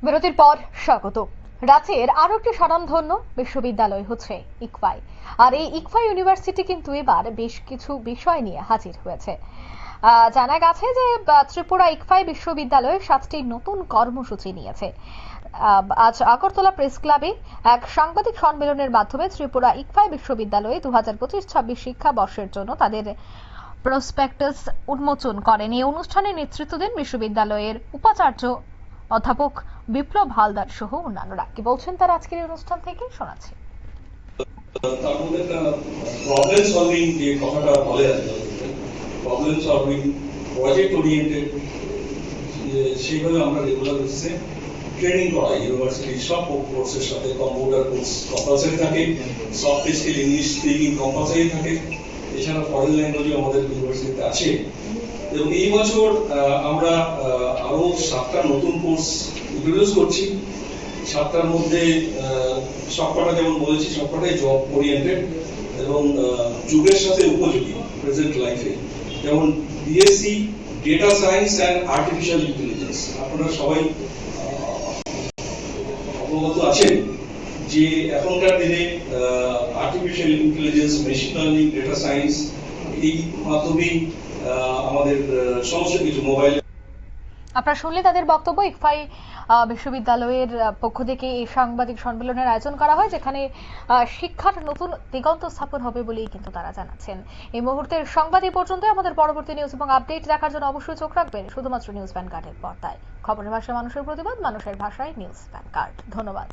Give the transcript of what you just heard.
বিরতির পর স্বাগত। রাজ্যের আরো একটি স্বনামধন্য বিশ্ববিদ্যালয় হচ্ছে ইকফাই। আর এই ইকফাই ইউনিভার্সিটি কিন্তু এবার বেশ কিছু বিষয় নিয়ে হাজির হয়েছে। জানা গেছে যে ত্রিপুরা ইকফাই বিশ্ববিদ্যালয় 7টি নতুন কর্মসূচি নিয়েছে। আজ আগরতলা প্রেস ক্লাবে এক সাংবাদিক সম্মেলনের মাধ্যমে ত্রিপুরা ইকফাই বিশ্ববিদ্যালয়ে 2025-26 শিক্ষাবর্ষের জন্য তাদের প্রসপেক্টাস উন্মোচন করেন। এই অনুষ্ঠানে নেতৃত্ব দেন বিশ্ববিদ্যালয়ের উপাচার্য অধ্যাপক বিপ্লব হালদার সহ অন্যান্যরা। কি বলছেন তারা আজকের এই অনুষ্ঠান থেকে শোনাচ্ছি। তার মধ্যে একটা প্রবলেম সলভিং যে কথাটা বলে আছে, প্রবলেম সলভিং প্রজেক্ট ওরিয়েন্টেড, সেইভাবে আমরা রেগুলার বেসিসে ট্রেনিং করাই। ইউনিভার্সিটির সব কোর্সের সাথে কম্পিউটার কোর্স কম্পালসারি থাকে, soft skill English speaking compulsory থাকে, এছাড়া ফরেন ল্যাঙ্গুয়েজও আমাদের ইউনিভার্সিটিতে আছে। এবং এই বছর আমরা আরো 7টা নতুন কোর্স ইন্ট্রোডিউস করছি। 7টার মধ্যে সবকটা, যেমন বলেছি, সবকটাই জব ওরিয়েন্টেড এবং যুগের সাথে উপযোগী প্রেজেন্ট লাইফে। যেমন BSc data science and artificial intelligence. আপনারা সবাই অবগত আছেন যে এখনকার দিনে artificial intelligence, machine learning, data science এই মাধ্যমেই আমাদের সমস্ত কিছু মোবাইল। আপনারা শুনলে তাদের বক্তব্য। ইকফাই বিশ্ববিদ্যালয়ের পক্ষ থেকে এই সাংবাদিক সম্মেলনের আয়োজন করা হয়, যেখানে শিক্ষার নতুন দিগন্ত স্থাপন হবে বলেই কিন্তু তারা জানাচ্ছেন। এই মুহূর্তের সংবাদ এই পর্যন্ত। আমাদের পরবর্তী নিউজ এবং আপডেট দেখার জন্য অবশ্যই চোখ রাখবেন শুধুমাত্র নিউজ ভ্যানগার্ডের পর্দায়। খবরের ভাষায় মানুষের প্রতিবাদ, মানুষের ভাষায় নিউজ ভ্যানগার্ড। ধন্যবাদ।